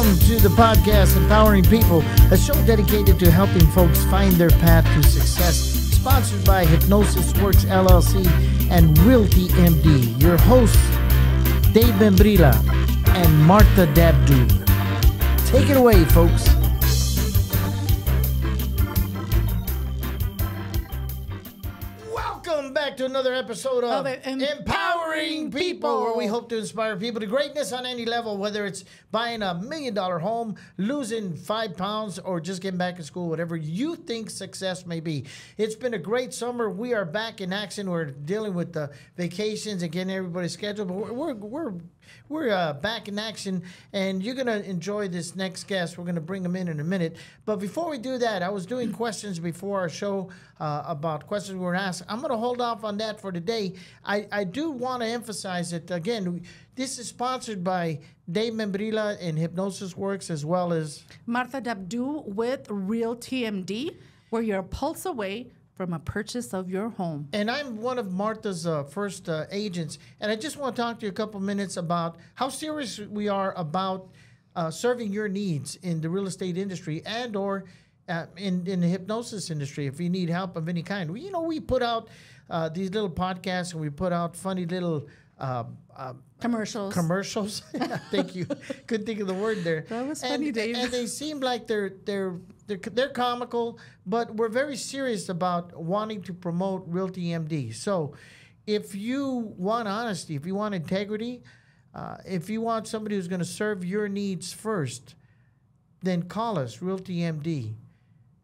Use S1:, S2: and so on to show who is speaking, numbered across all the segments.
S1: Welcome to the podcast, Empowering People, a show dedicated to helping folks find their path to success. Sponsored by Hypnosis Works LLC and Realty MD. Your hosts, Dave Membrila and Martha Dabdoub. Take it away, folks. Welcome back to another episode of Empowering People, where we hope to inspire people to greatness on any level, whether it's buying a $1 million home, losing 5 pounds, or just getting back in school, whatever you think success may be. It's been a great summer. We are back in action. We're dealing with the vacations and getting everybody's schedule, but we're back in action, and you're going to enjoy this next guest. We're going to bring him in a minute. But before we do that, I was doing questions before our show about questions we were asked. I'm going to hold off on that for today. I do want to emphasize that, again, this is sponsored by Dave Membrila and Hypnosis Works, as well as
S2: Martha Dabdoub with Realty MD, where you're a pulse away from a purchase of your home.
S1: And I'm one of Martha's first agents. And I just want to talk to you a couple minutes about how serious we are about serving your needs in the real estate industry and or in the hypnosis industry. If you need help of any kind, we put out these little podcasts, and we put out funny little
S2: commercials.
S1: Thank you. Couldn't think of the word there.
S2: That was funny, Dave.
S1: And they seem like they're comical, but we're very serious about wanting to promote Realty MD. So if you want honesty, if you want integrity, if you want somebody who's going to serve your needs first, then call us, Realty MD.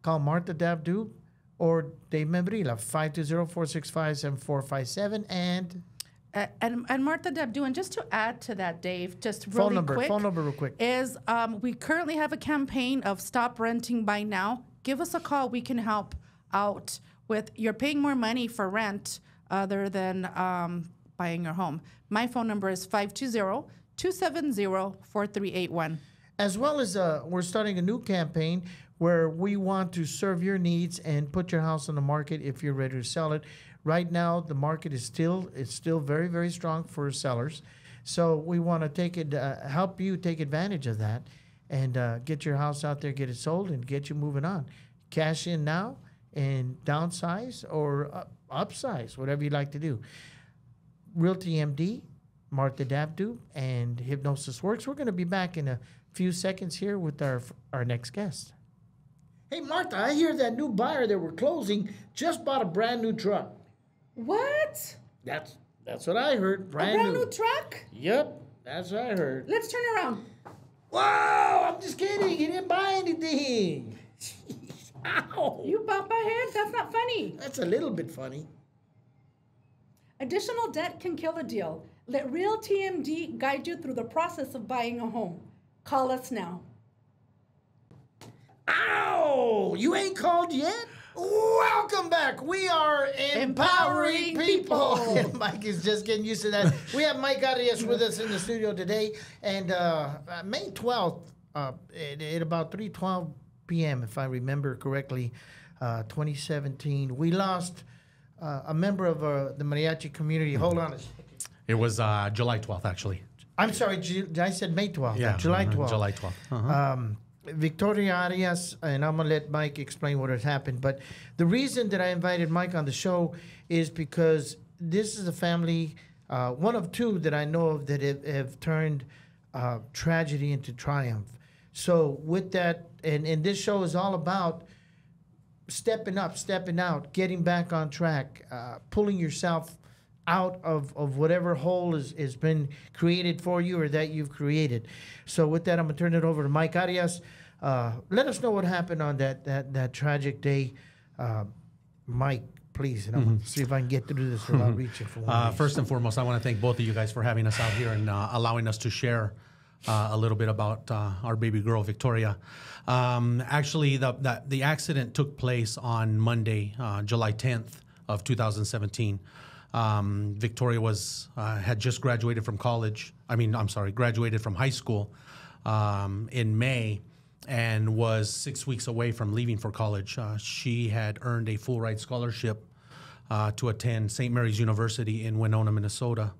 S1: Call Martha Dabdoub or Dave Membrila, 520-465-7457, and
S2: Martha Dabdoub. And just to add to that, Dave, just really
S1: phone number real quick,
S2: is we currently have a campaign of Stop Renting Buy Now. Give us a call. We can help out with, you're paying more money for rent other than buying your home. My phone number is 520-270-4381.
S1: As well as we're starting a new campaign where we want to serve your needs and put your house on the market if you're ready to sell it. Right now, the market is still very, very strong for sellers. So we want to help you take advantage of that and get your house out there, get it sold, and get you moving on. Cash in now and downsize or upsize, whatever you'd like to do. Realty MD, Martha Dabdoub, and Hypnosis Works. We're going to be back in a few seconds here with our next guest. Hey, Martha, I hear that new buyer that we're closing just bought a brand new truck.
S2: What?
S1: That's what I heard.
S2: Brand new truck?
S1: Yep, that's what I heard.
S2: Let's turn around.
S1: Wow, I'm just kidding. He didn't buy anything. Jeez. Ow.
S2: You bumped my head? That's not funny.
S1: That's a little bit funny.
S2: Additional debt can kill a deal. Let Realty MD guide you through the process of buying a home. Call us now.
S1: Ow! You ain't called yet? Welcome back. We are empowering people. Mike is just getting used to that. We have Mike Arias with us in the studio today. And May 12th, at about 3:12 p.m., if I remember correctly, 2017, we lost a member of the mariachi community. Hold on a second.
S3: It was July 12th, actually.
S1: I'm sorry, I said May 12th.
S3: Yeah,
S1: July 12th.
S3: July 12th. Uh-huh.
S1: Victoria Arias, and I'm going to let Mike explain what has happened. But the reason that I invited Mike on the show is because this is a family, one of two that I know of that have turned tragedy into triumph. So with that, and this show is all about stepping up, stepping out, getting back on track, pulling yourself out of whatever hole has been created for you or that you've created. So with that, I'm going to turn it over to Mike Arias. Let us know what happened on that tragic day. Mike, please, and I'm going to see if I can get through this without reaching for one.
S3: First and foremost, I want to thank both of you guys for having us out here and allowing us to share a little bit about our baby girl, Victoria. Actually, the accident took place on Monday, July 10th of 2017. Victoria had just graduated from graduated from high school in May and was 6 weeks away from leaving for college. She had earned a full ride scholarship to attend St. Mary's University in Winona, Minnesota.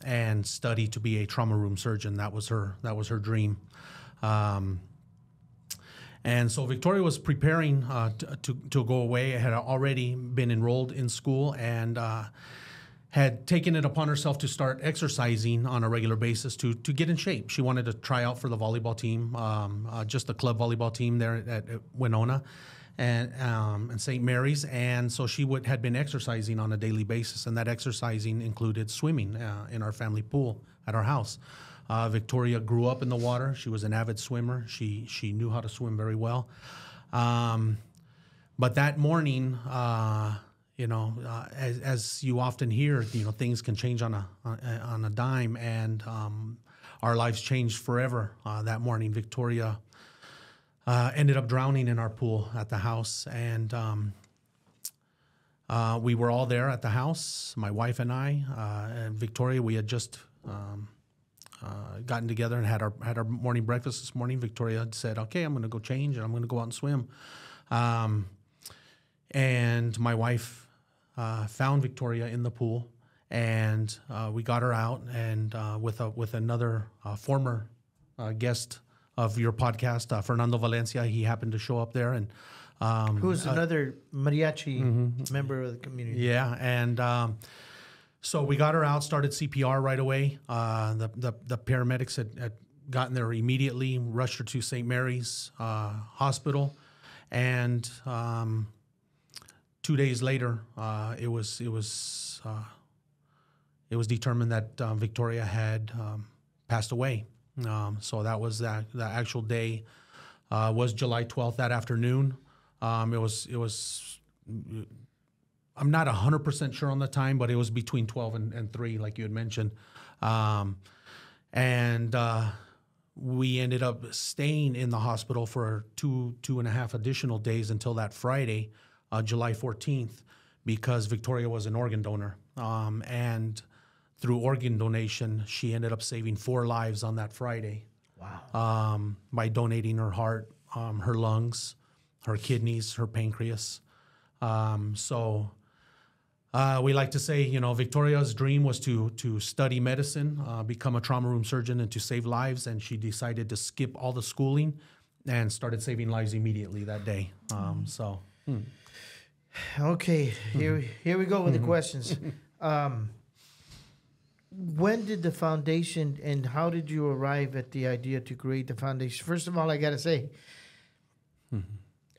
S3: and study to be a trauma room surgeon. That was her dream. And so Victoria was preparing to go away. Had already been enrolled in school and had taken it upon herself to start exercising on a regular basis to get in shape. She wanted to try out for the volleyball team, just the club volleyball team there at Winona and St. Mary's. And so she had been exercising on a daily basis, and that exercising included swimming in our family pool at our house. Victoria grew up in the water. She was an avid swimmer. She knew how to swim very well. But that morning, as you often hear, things can change on a dime, and our lives changed forever. That morning, Victoria ended up drowning in our pool at the house, and we were all there at the house, my wife and I, and Victoria. We had just gotten together and had our morning breakfast this morning. Victoria had said, "Okay, I'm going to go change and I'm going to go out and swim." And my wife found Victoria in the pool, and we got her out, and with another former guest of your podcast, Fernando Valencia. He happened to show up there, and
S1: who's another mariachi member of the community.
S3: Yeah, and so we got her out, started CPR right away. The paramedics had gotten there immediately, rushed her to St. Mary's Hospital, and 2 days later, it was determined that Victoria had passed away. So that was the actual day was July 12th that afternoon. It was. I'm not 100% sure on the time, but it was between 12 and 3, like you had mentioned. And we ended up staying in the hospital for two and a half additional days until that Friday, July 14th, because Victoria was an organ donor. And through organ donation, she ended up saving 4 lives on that Friday.
S1: Wow.
S3: By donating her heart, her lungs, her kidneys, her pancreas. We like to say, Victoria's dream was to study medicine, become a trauma room surgeon, and to save lives. And she decided to skip all the schooling and started saving lives immediately that day.
S1: Okay, here we go with the questions. When did the foundation, and how did you arrive at the idea to create the foundation? First of all, I got to say,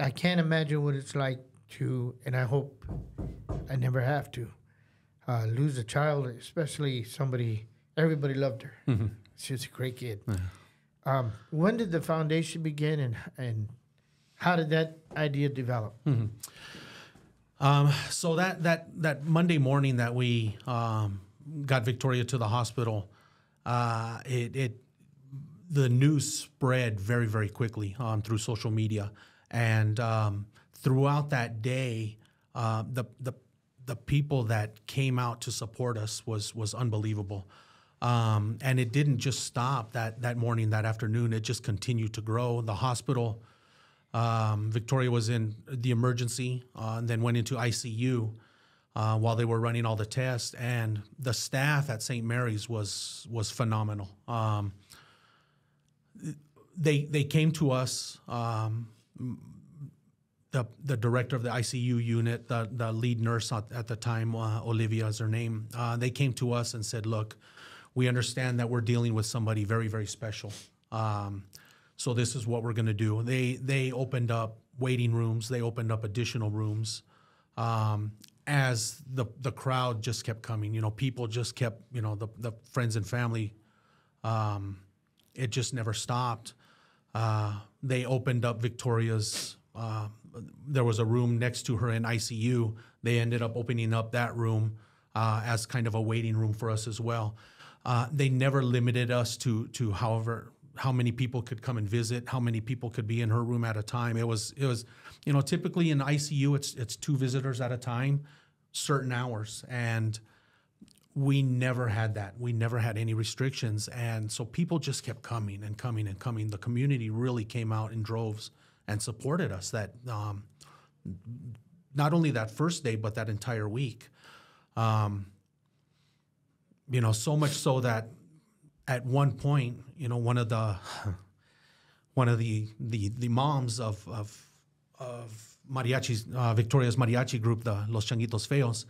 S1: I can't imagine what it's like to, and I hope I never have to, lose a child, especially everybody loved her. Mm-hmm. She was a great kid. Mm-hmm. When did the foundation begin, and how did that idea develop?
S3: Mm-hmm. So that Monday morning that we got Victoria to the hospital, the news spread very, very quickly through social media, and throughout that day, the people that came out to support us was unbelievable. And it didn't just stop that morning, that afternoon. It just continued to grow. The hospital, Victoria was in the emergency and then went into ICU while they were running all the tests. And the staff at St. Mary's was phenomenal. They came to us, the director of the ICU unit, the lead nurse at the time, Olivia is her name. They came to us and said, "Look, we understand that we're dealing with somebody very, very special. So this is what we're going to do." They opened up waiting rooms. They opened up additional rooms. As the crowd just kept coming, people just kept, the friends and family, it just never stopped. They opened up Victoria's, there was a room next to her in ICU. They ended up opening up that room as kind of a waiting room for us as well. They never limited us to how many people could come and visit, how many people could be in her room at a time. It was typically in ICU, it's 2 visitors at a time, certain hours. And we never had that. We never had any restrictions. And so people just kept coming and coming and coming. The community really came out in droves and supported us that not only that first day, but that entire week. so much so that at one point, one of the moms of mariachis, Victoria's mariachi group, the Los Changuitos Feos,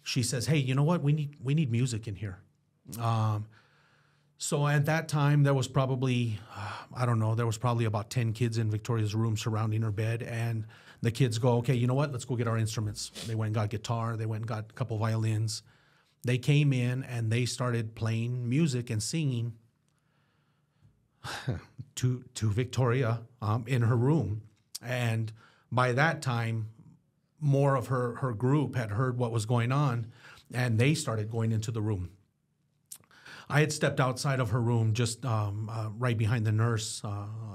S3: she says, "Hey, you know what? We need music in here." So at that time, there was probably, there was probably about 10 kids in Victoria's room surrounding her bed. And the kids go, "Okay, you know what? Let's go get our instruments." They went and got guitar. They went and got a couple violins. They came in and they started playing music and singing to Victoria in her room. And by that time, more of her group had heard what was going on, and they started going into the room. I had stepped outside of her room, just right behind the nurse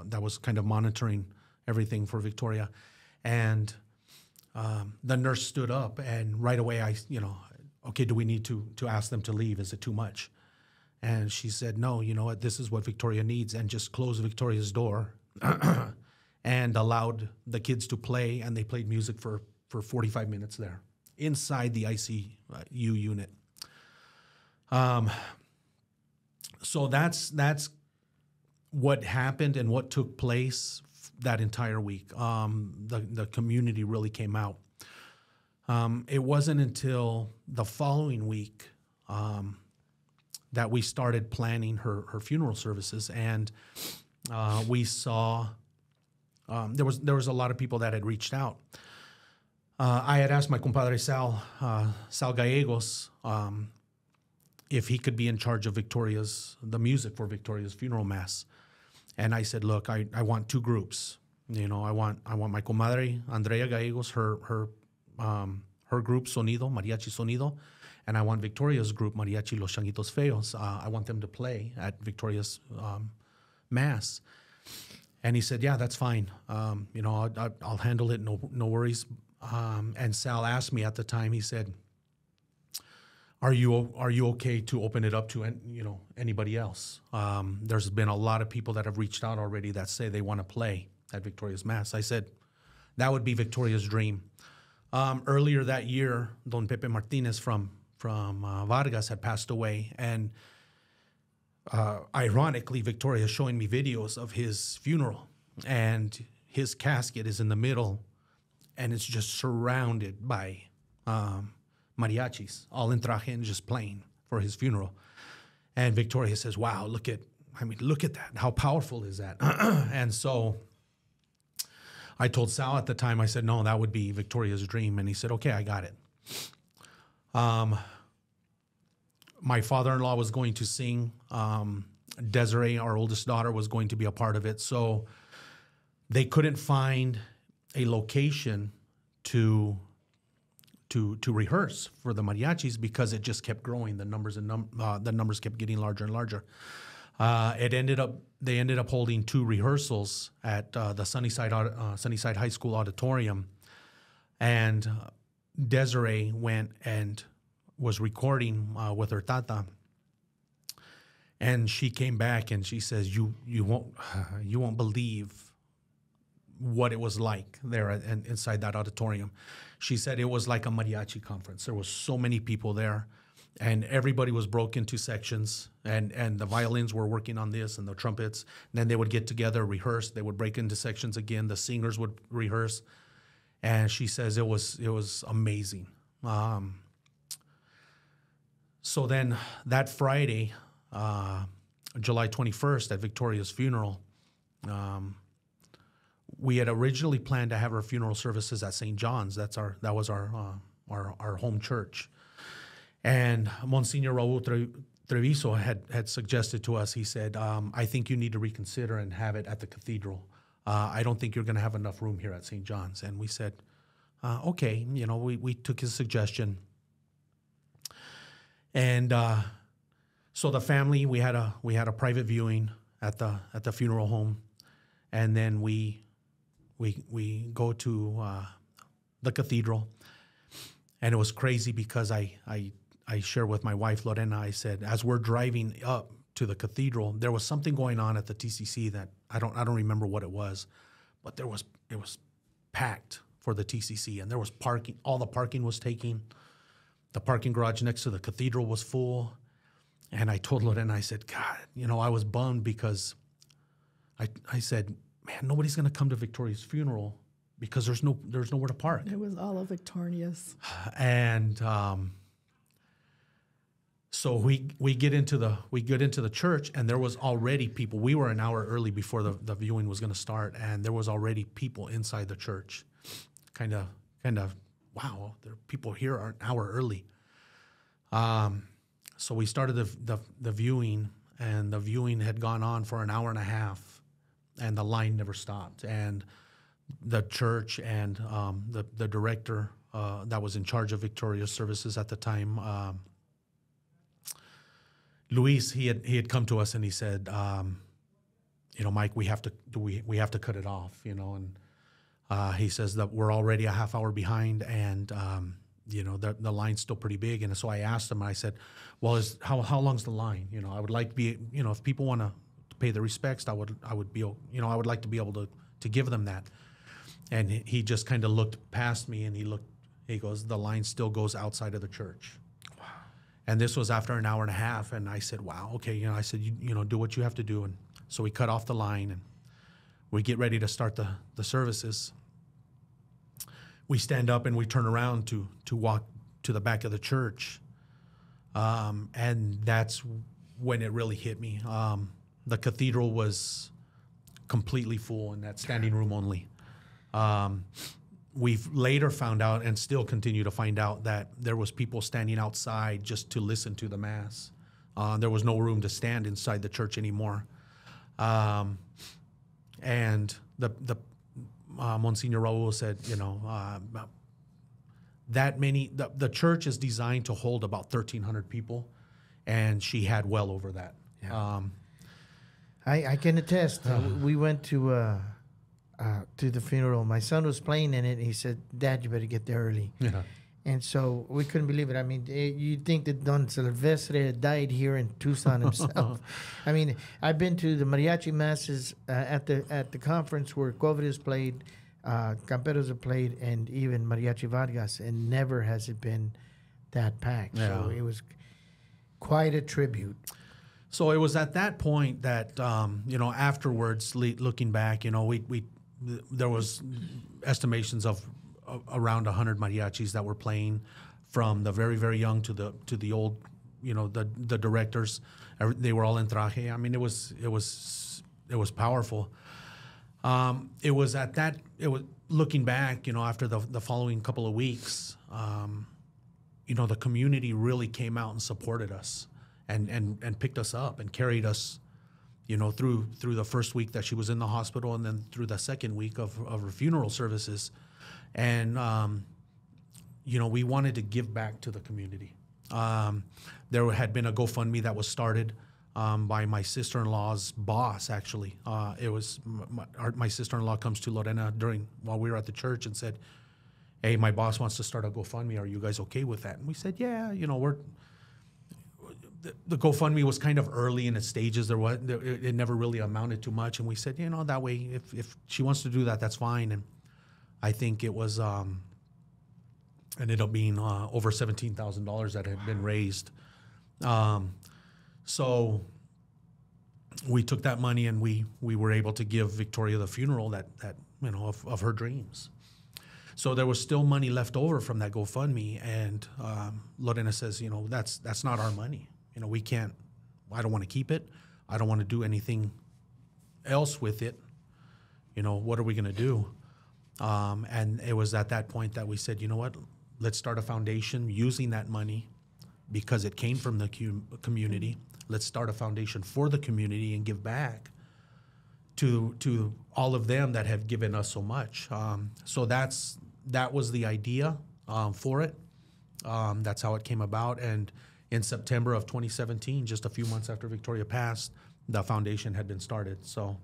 S3: that was kind of monitoring everything for Victoria. And the nurse stood up, and right away okay, do we need to ask them to leave? Is it too much? And she said, "No, you know what? This is what Victoria needs," and just closed Victoria's door and allowed the kids to play. And they played music for 45 minutes there inside the ICU unit. So that's what happened and what took place that entire week. The community really came out. It wasn't until the following week that we started planning her funeral services, and we saw there was a lot of people that had reached out. I had asked my compadre Sal Gallegos if he could be in charge of the music for Victoria's funeral mass, and I said, "Look, I want two groups. I want my comadre Andrea Gallegos, her group Sonido, Mariachi Sonido, and I want Victoria's group, Mariachi Los Changuitos Feos. I want them to play at Victoria's mass." And he said, "Yeah, that's fine. I'll handle it. No worries." And Sal asked me at the time. He said, "Are you okay to open it up to anybody else?" There's been a lot of people that have reached out already that say they want to play at Victoria's mass. I said, that would be Victoria's dream. Earlier that year, Don Pepe Martinez from Vargas had passed away, and ironically, Victoria is showing me videos of his funeral, and his casket is in the middle, and it's just surrounded by mariachis, all in traje and just playing for his funeral. And Victoria says, "Wow, look at that. How powerful is that?" And so I told Sal at the time, I said, "No, that would be Victoria's dream." And he said, "Okay, I got it." My father-in-law was going to sing. Desiree, our oldest daughter, was going to be a part of it. So they couldn't find a location to rehearse for the mariachis because it just kept growing. The numbers kept getting larger and larger. They ended up holding two rehearsals at the Sunnyside High School auditorium, and Desiree went and was recording with her tata, and she came back and she says, "You won't believe what it was like there inside that auditorium." She said it was like a mariachi conference. There was so many people there, and everybody was broke into sections, and the violins were working on this and the trumpets. And then they would get together, rehearse. They would break into sections again. The singers would rehearse, and she says it was amazing. So then that Friday, July 21st, at Victoria's funeral, we had originally planned to have our funeral services at St. John's. That was our home church. And Monsignor Raul Treviso had suggested to us, he said, "I think you need to reconsider and have it at the cathedral. I don't think you're going to have enough room here at St. John's." And we said, "Okay." We took his suggestion. And so the family, we had a private viewing at the funeral home, and then we go to the cathedral, and it was crazy because I shared with my wife Lorena. I said, as we're driving up to the cathedral, there was something going on at the TCC that I don't remember what it was, but it was packed for the TCC, and there was parking. All the parking was taken. The parking garage next to the cathedral was full, And I told Lorena, I said, God, I was bummed because I said, man, nobody's going to come to Victoria's funeral because there's nowhere to park.
S2: It was all of Victoria's.
S3: And so we get into the church, and there was already people. We were an hour early before the viewing was going to start, and there was already people inside the church. Kind of, wow, there are people here an hour early. So we started the viewing, and the viewing had gone on for an hour and a half, and the line never stopped. And the church and the director that was in charge of Victoria's services at the time, Luis, he had come to us and he said, Mike, we have to cut it off, and he says that we're already a half hour behind, and the line's still pretty big. And so I asked him, I said, well, how long's the line? I would like to be, if people want to pay their respects, I would be, I would like to be able to give them that. And he just kind of looked past me, and he goes, the line still goes outside of the church. Wow. And this was after an hour and a half. And I said, wow, okay. I said, do what you have to do. And so we cut off the line, and we get ready to start the services. We stand up and we turn around to walk to the back of the church. And that's when it really hit me. The cathedral was completely full, and that standing room only. We've later found out, and still continue to find out, that there was people standing outside just to listen to the mass. There was no room to stand inside the church anymore. And the Monsignor Raul said, that many, the church is designed to hold about 1,300 people, and she had well over that. Yeah.
S1: I can attest. We went to the funeral. My son was playing in it, and he said, Dad, you better get there early. Yeah. And so we couldn't believe it. I mean, you'd think that Don Silvestre had died here in Tucson himself. I mean, I've been to the mariachi masses at the conference where Coveres played, Camperos have played, and even Mariachi Vargas, and never has it been that packed. Yeah. So it was quite a tribute.
S3: So it was at that point that, afterwards, looking back, there was estimations of around 100 mariachis that were playing, from the very, very young to the old, the directors. They were all in traje. I mean, it was powerful. It was looking back, after the following couple of weeks, the community really came out and supported us and picked us up and carried us, through the first week that she was in the hospital, and then through the second week of her funeral services. And, we wanted to give back to the community. There had been a GoFundMe that was started by my sister-in-law's boss, actually. It was my sister-in-law comes to Lorena while we were at the church and said, hey, my boss wants to start a GoFundMe. Are you guys okay with that? And we said, yeah, the GoFundMe was kind of early in its stages. It never really amounted to much. And we said, that way, if she wants to do that, that's fine. And I think it was ended up being over $17,000 that had been raised. So we took that money, and we were able to give Victoria the funeral that of her dreams. So there was still money left over from that GoFundMe, and Lorena says, that's not our money. We can't. I don't want to keep it. I don't want to do anything else with it. What are we going to do? And it was at that point that we said, you know what, let's start a foundation using that money, because it came from the community. Let's start a foundation for the community and give back to all of them that have given us so much. So that was the idea for it. That's how it came about. And in September of 2017, just a few months after Victoria passed, the foundation had been started. So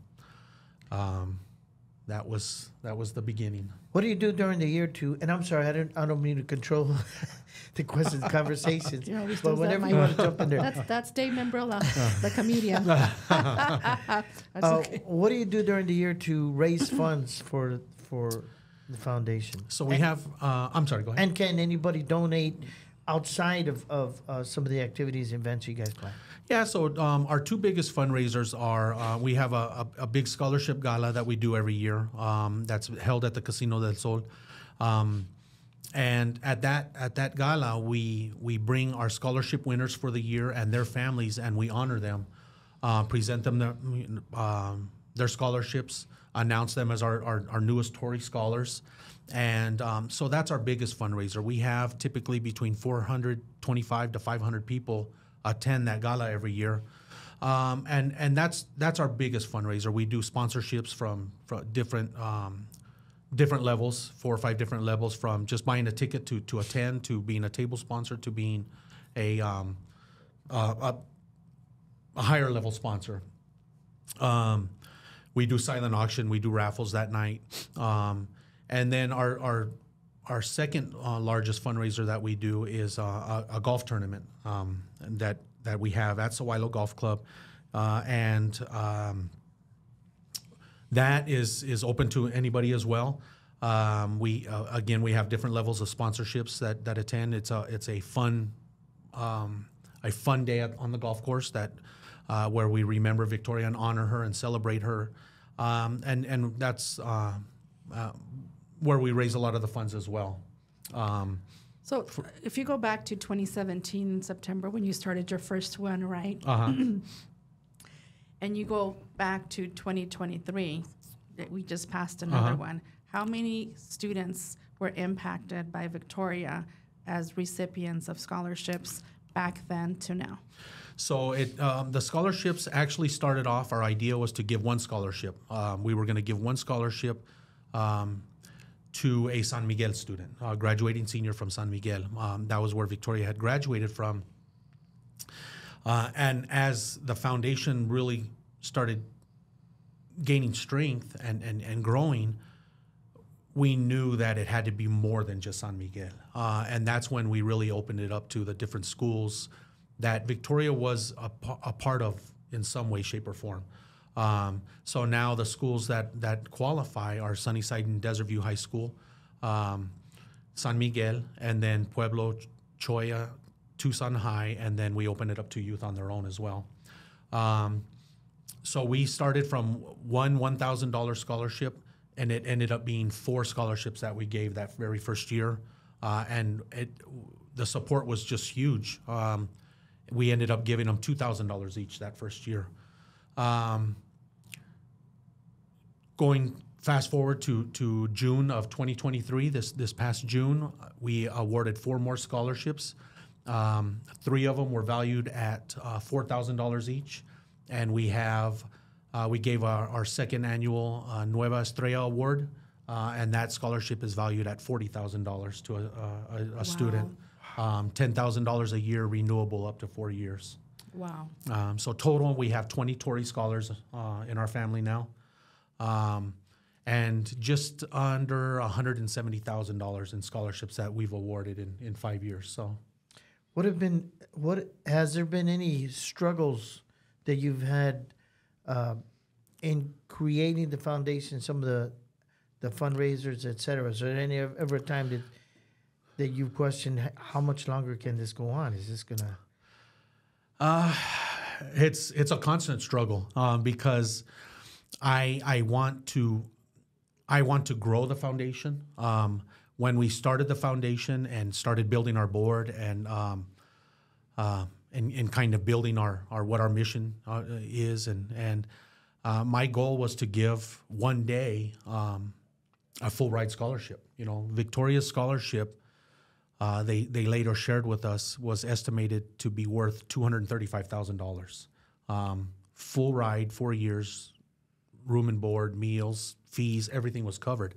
S3: that was the beginning.
S1: What do you do during the year to? And I'm sorry, I don't mean to control the questions, conversations. But whenever you want to jump in there,
S2: that's Dave Membrila, the comedian.
S1: Okay. What do you do during the year to raise funds for the foundation?
S3: So we have. I'm sorry. Go ahead.
S1: And can anybody donate outside of some of the activities and events you guys plan?
S3: Yeah, so our two biggest fundraisers are we have a big scholarship gala that we do every year that's held at the Casino del Sol. And at that gala, we bring our scholarship winners for the year and their families, and we honor them, present them their scholarships, announce them as our newest Tory scholars. And so that's our biggest fundraiser. We have typically between 425 to 500 people attend that gala every year. And that's our biggest fundraiser. We do sponsorships from different levels, 4 or 5 different levels, from just buying a ticket to attend, to being a table sponsor, to being a higher level sponsor. We do silent auction, we do raffles that night. And then our second largest fundraiser that we do is a golf tournament that we have at Sawilo Golf Club, and that is open to anybody as well. We have different levels of sponsorships that attend. It's a fun day on the golf course where we remember Victoria and honor her and celebrate her, and that's where we raise a lot of the funds as well.
S2: So if you go back to 2017 in September when you started your first one, right? And you go back to 2023, that we just passed another one. How many students were impacted by Victoria as recipients of scholarships back then to now?
S3: So the scholarships actually started off, our idea was to give one scholarship. We were going to give one scholarship to a San Miguel student, a graduating senior from San Miguel. That was where Victoria had graduated from. And as the foundation really started gaining strength and growing, we knew that it had to be more than just San Miguel. And that's when we really opened it up to the different schools that Victoria was a part of in some way, shape, or form. So now the schools that qualify are Sunnyside and Desert View High School, San Miguel, and then Pueblo, Choya, Tucson High, and then we open it up to youth on their own as well. So we started from one $1,000 scholarship, and it ended up being 4 scholarships that we gave that very first year, and the support was just huge. We ended up giving them $2,000 each that first year. Going fast forward to June of 2023, this past June, we awarded 4 more scholarships. 3 of them were valued at $4,000 each, and we gave our second annual Nueva Estrella Award, and that scholarship is valued at $40,000 to a student. $10,000 a year, renewable up to 4 years.
S2: Wow.
S3: So total, we have 20 Tory scholars in our family now, and just under $170,000 in scholarships that we've awarded in 5 years. So, has there been any struggles that you've had in creating the foundation, some of the fundraisers, et cetera? Is there any ever a time that you've questioned how much longer can this go on? Is this gonna? It's a constant struggle because I want to grow the foundation. When we started the foundation and started building our board and kind of building our what our mission is, and my goal was to give one day a full ride scholarship. You know, Victoria's scholarship. They later shared with us was estimated to be worth $235,000. Full ride, 4 years, room and board, meals, fees, everything was covered.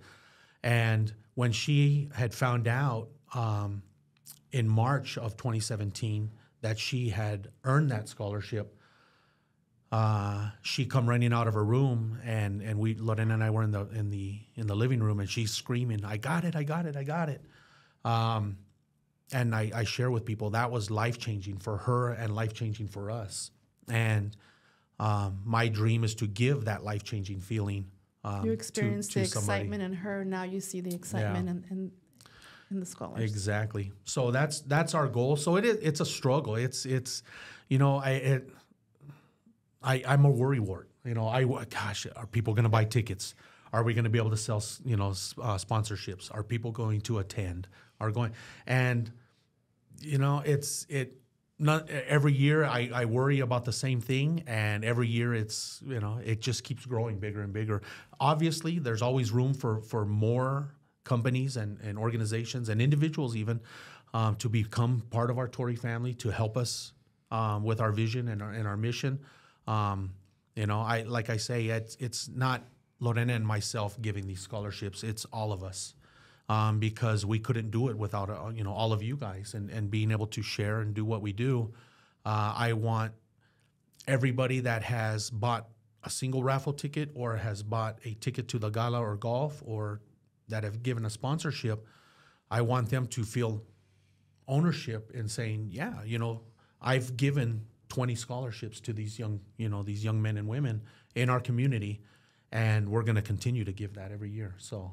S3: And when she had found out in March of 2017 that she had earned that scholarship, she come running out of her room, and Lorena and I were in the living room, and she's screaming, "I got it! I got it! I got it!" And I share with people that was life-changing for her and life-changing for us. And my dream is to give that life-changing feeling
S2: you experienced
S3: to
S2: the
S3: somebody.
S2: excitement in her, now you see the excitement in the scholars.
S3: Exactly. So that's our goal. So it's a struggle. It's you know, I'm a worrywart. You know, gosh, are people going to buy tickets? Are we going to be able to sell, you know, sponsorships? Are people going to attend? And you know, not every year I worry about the same thing, and every year it's, you know, it just keeps growing bigger and bigger. Obviously, there's always room for more companies and organizations and individuals even to become part of our Tory family, to help us with our vision and our mission. You know, like I say, it's not Lorena and myself giving these scholarships. It's all of us. Because we couldn't do it without you know, all of you guys and being able to share and do what we do. I want everybody that has bought a single raffle ticket or has bought a ticket to the gala or golf or that have given a sponsorship, I want them to feel ownership in saying, yeah, you know, I've given 20 scholarships to these young men and women in our community, and we're going to continue to give that every year. So.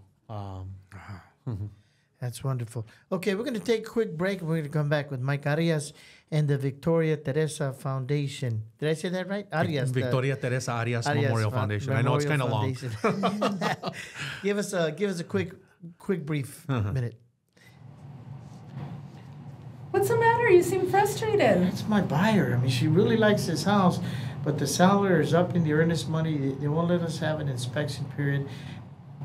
S1: That's wonderful. Okay, we're going to take a quick break, and we're going to come back with Mike Arias and the Victoria Teresa Foundation. Did I say that right? Arias.
S3: Victoria Teresa Arias Memorial Foundation. I know it's kind of long.
S1: Give us a quick brief minute.
S2: What's the matter? You seem frustrated.
S1: That's my buyer. I mean, she really likes this house, but the seller is up in the earnest money. They won't let us have an inspection period.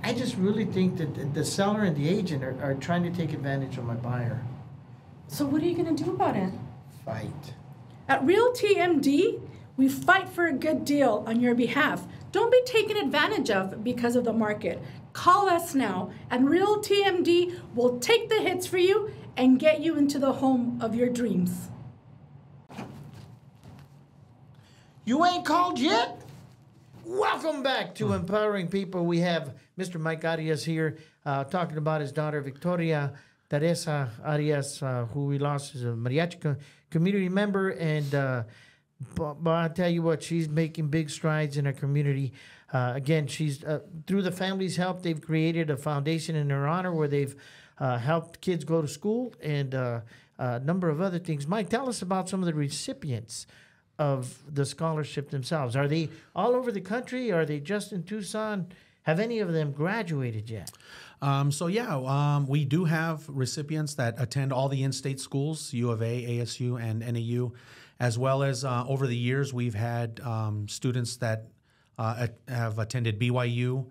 S1: I just really think that the seller and the agent are trying to take advantage of my buyer.
S2: So what are you going to do about it?
S1: Fight.
S4: At Realty MD, we fight for a good deal on your behalf. Don't be taken advantage of because of the market. Call us now, and Realty MD will take the hits for you and get you into the home of your dreams.
S1: You ain't called yet? Welcome back to Empowering People. We have Mr. Mike Arias here talking about his daughter, Victoria Teresa Arias, who we lost as a mariachi community member. And but I'll tell you what, she's making big strides in her community. Again, she's through the family's help, they've created a foundation in her honor where they've helped kids go to school and a number of other things. Mike, tell us about some of the recipients of the scholarship themselves. Are they all over the country? Are they just in Tucson? Have any of them graduated yet? We do have recipients that attend all the in-state schools, U of A, ASU, and NAU, as well as over the years we've had students that have attended BYU.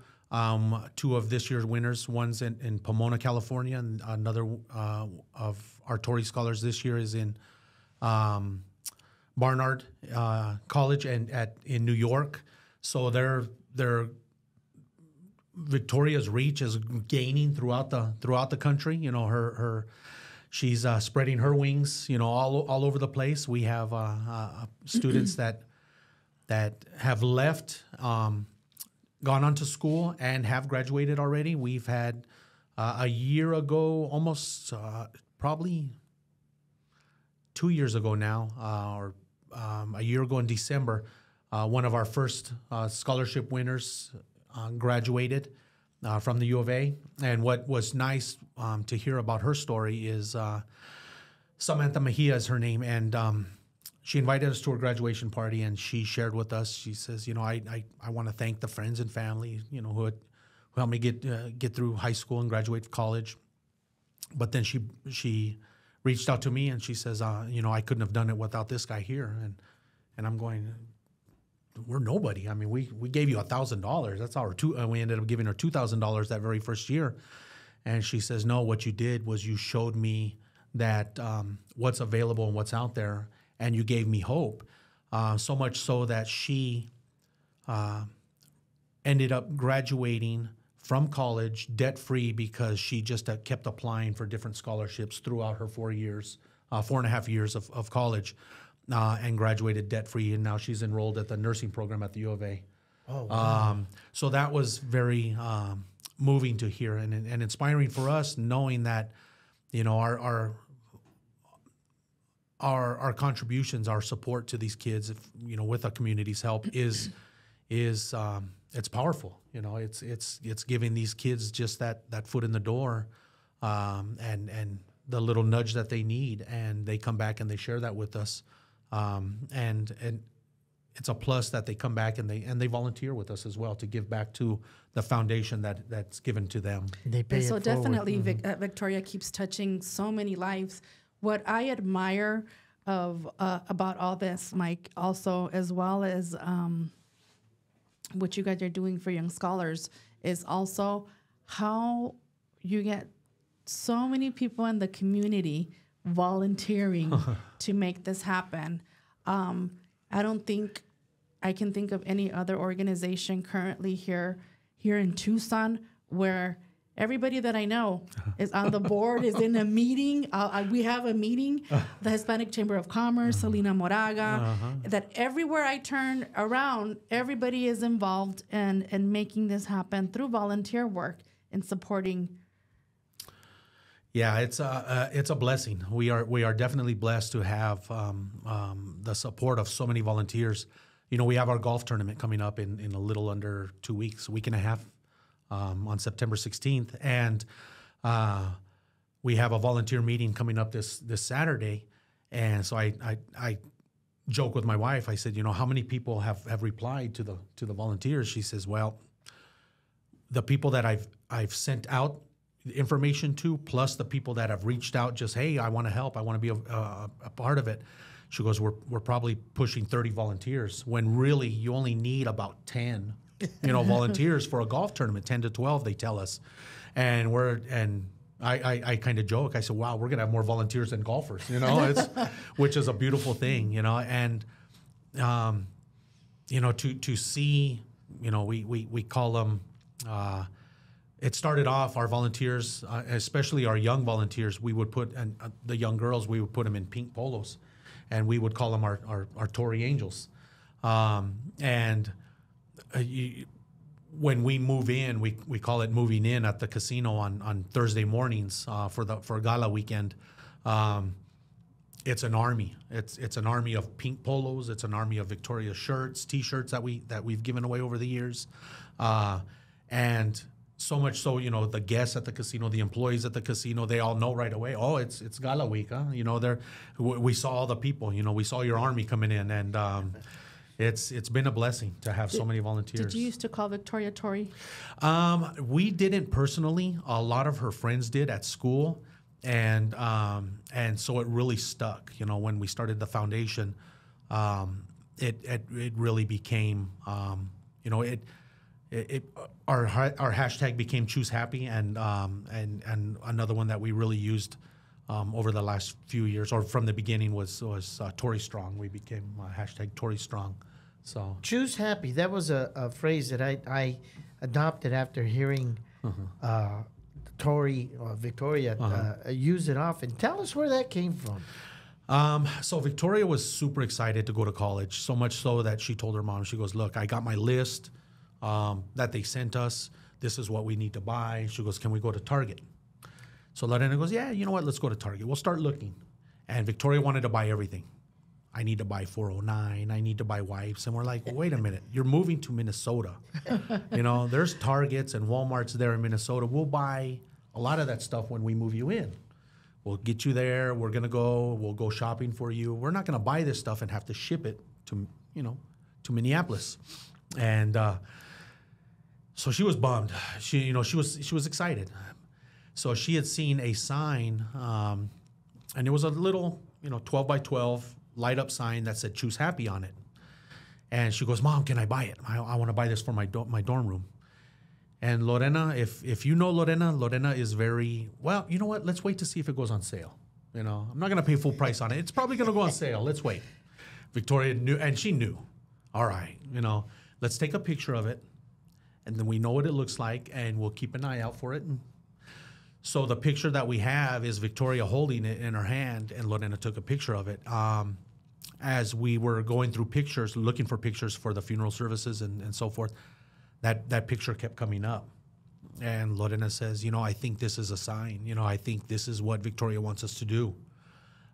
S1: Two of this year's winners, one's in Pomona, California, and another of our Tory scholars this year is in Barnard College and in New York. So their Victoria's reach is gaining throughout the country. You know, she's spreading her wings, you know, all over the place. We have students that have left, gone on to school and have graduated already. We've had a year ago, almost probably 2 years ago now, or a year ago in December, one of our first scholarship winners graduated from the U of A. And what was nice to hear about her story is Samantha Mejia is her name, and she invited us to her graduation party, and she shared with us. She says, you know, I want to thank the friends and family, you know, who helped me get through high school and graduate college. But then she reached out to me and she says, you know, I couldn't have done it without this guy here. And I'm going, we're nobody. I mean, we gave you $1,000. That's our we ended up giving her $2,000 that very first year. And she says, no, what you did was you showed me that what's available and what's out there, and you gave me hope. So much so that she ended up graduating from college debt-free because she just kept applying for different scholarships throughout her 4 and a half years of college, and graduated debt-free. And now she's enrolled at the nursing program at the U of A. Oh, wow.
S3: So that was very moving to hear and inspiring for us, knowing that, you know, our contributions, our support to these kids, if, you know, with the community's help is it's powerful. You know, it's giving these kids just that foot in the door and the little nudge that they need, and they come back and they share that with us, and it's a plus that they come back and they volunteer with us as well to give back to the foundation that's given to them.
S1: They pay
S2: so
S1: it
S2: definitely Victoria keeps touching so many lives. What I admire of about all this, Mike, also as well as what you guys are doing for young scholars, is also how you get so many people in the community volunteering to make this happen. I don't think I can think of any other organization currently here in Tucson where everybody that I know is on the board, is in a meeting. We have a meeting, the Hispanic Chamber of Commerce, Selena Moraga, that everywhere I turn around, everybody is involved in making this happen through volunteer work and supporting.
S3: Yeah, it's a blessing. We are definitely blessed to have the support of so many volunteers. You know, we have our golf tournament coming up in a little under 2 weeks, a week and a half, on September 16th, and we have a volunteer meeting coming up this Saturday. And so I joke with my wife. I said, you know, how many people have replied to the volunteers? She says, well, the people that I've sent out information to, plus the people that have reached out, just, hey, I want to help, I want to be a part of it. She goes, we're probably pushing 30 volunteers, when really you only need about 10, volunteers for a golf tournament, 10 to 12, they tell us. And I kind of joke. I said, wow, we're going to have more volunteers than golfers, which is a beautiful thing, and, to see, we call them, it started off, our volunteers, especially our young volunteers, we would put, and the young girls, we would put them in pink polos, and we would call them our Tory Angels. When we move in, we call it moving in at the casino on Thursday mornings for gala weekend. It's an army. It's an army of pink polos. It's an army of Victoria shirts, T-shirts that we've given away over the years, and so much so, the guests at the casino, the employees at the casino, they all know right away. Oh, it's gala week, huh? We saw all the people. We saw your army coming in, and it's been a blessing to have so many volunteers.
S2: Did you used to call Victoria Tory?
S3: We didn't personally. A lot of her friends did at school, and so it really stuck. When we started the foundation, it really became our hashtag became Choose Happy, and another one that we really used over the last few years, or from the beginning, was Tory Strong. We became hashtag Tory Strong. So
S1: Choose Happy. That was a phrase that I adopted after hearing Tory or Victoria use it often. Tell us where that came from.
S3: So Victoria was super excited to go to college, so much so that she told her mom, she goes, look, I got my list that they sent us. This is what we need to buy. She goes, can we go to Target? So Lorena goes, yeah, you know what? Let's go to Target. We'll start looking. And Victoria wanted to buy everything. I need to buy 409. I need to buy wipes. And we're like, well, wait a minute. You're moving to Minnesota. There's Targets and Walmarts there in Minnesota. We'll buy a lot of that stuff when we move you in. We'll get you there. We'll go shopping for you. We're not going to buy this stuff and have to ship it to Minneapolis. And so she was bummed. She was excited. So she had seen a sign, and it was a little, 12 by 12 light up sign that said Choose Happy on it. And she goes, Mom, can I buy it? I want to buy this for my dorm room. And Lorena, if you know Lorena is very, well, you know what? Let's wait to see if it goes on sale. I'm not going to pay full price on it. It's probably going to go on sale. Let's wait. Victoria knew, and she knew. All right, let's take a picture of it, and then we know what it looks like, and we'll keep an eye out for it. And so the picture that we have is Victoria holding it in her hand, and Lorena took a picture of it. As we were going through pictures, looking for pictures for the funeral services and so forth, that picture kept coming up. And Lorena says, I think this is a sign. I think this is what Victoria wants us to do.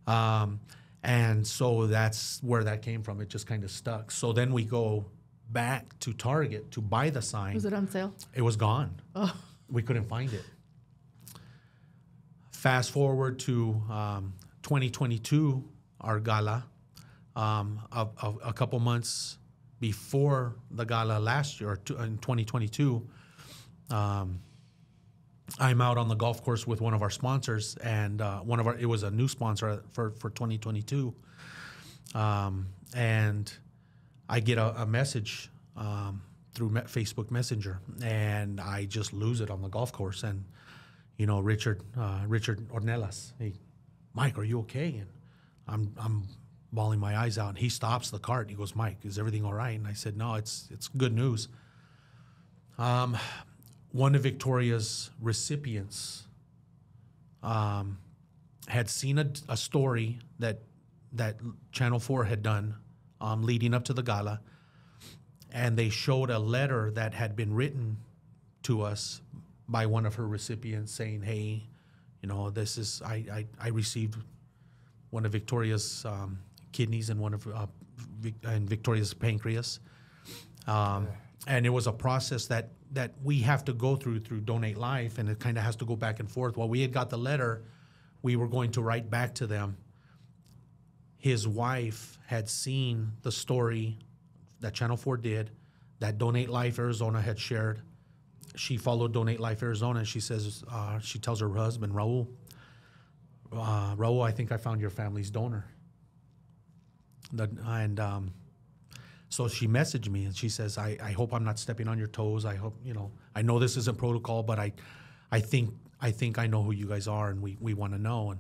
S3: And so that's where that came from. It just kind of stuck. So then we go back to Target to buy the sign.
S2: Was it on sale?
S3: It was gone. Oh. We couldn't find it. Fast forward to 2022, our gala, a couple months before the gala last year, in 2022, I'm out on the golf course with one of our sponsors, and it was a new sponsor for 2022, and I get a message through Facebook Messenger, and I just lose it on the golf course, and Richard Ornelas, hey, Mike, are you okay? And I'm bawling my eyes out, and he stops the cart. He goes, Mike, is everything all right? And I said, no, it's good news. One of Victoria's recipients had seen a story that Channel 4 had done leading up to the gala, and they showed a letter that had been written to us by one of her recipients saying, hey, this is, I received one of Victoria's kidneys and one of and Victoria's pancreas. And it was a process that we have to go through Donate Life, and it kind of has to go back and forth. While we had got the letter, we were going to write back to them. His wife had seen the story that Channel 4 did, that Donate Life Arizona had shared. She followed Donate Life Arizona, and she says, she tells her husband, Raul, I think I found your family's donor. So she messaged me, and she says, I hope I'm not stepping on your toes. I hope, I know this isn't protocol, but I think I know who you guys are, and we want to know.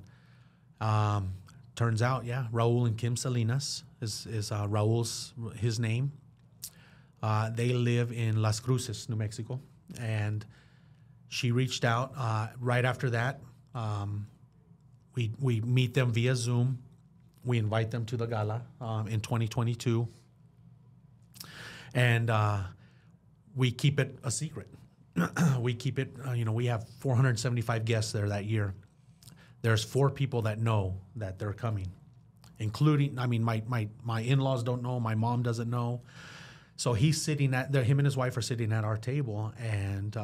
S3: And turns out, yeah, Raul and Kim Salinas is Raul's his name. They live in Las Cruces, New Mexico, and she reached out right after that. We meet them via Zoom. We invite them to the gala in 2022. And we keep it a secret. We keep it, we have 475 guests there that year. There's 4 people that know that they're coming, including, my in-laws don't know, my mom doesn't know. So he's sitting him and his wife are sitting at our table, and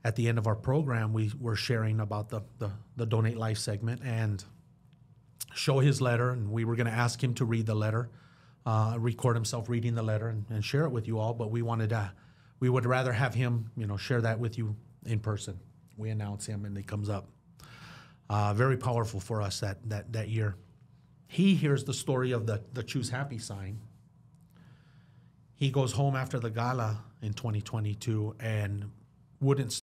S3: at the end of our program, we were sharing about the Donate Life segment and show his letter, and we were going to ask him to read the letter, record himself reading the letter, and share it with you all. But we would rather have him, share that with you in person. We announce him, and he comes up. Very powerful for us that year. He hears the story of the Choose Happy sign. He goes home after the gala in 2022 and wouldn't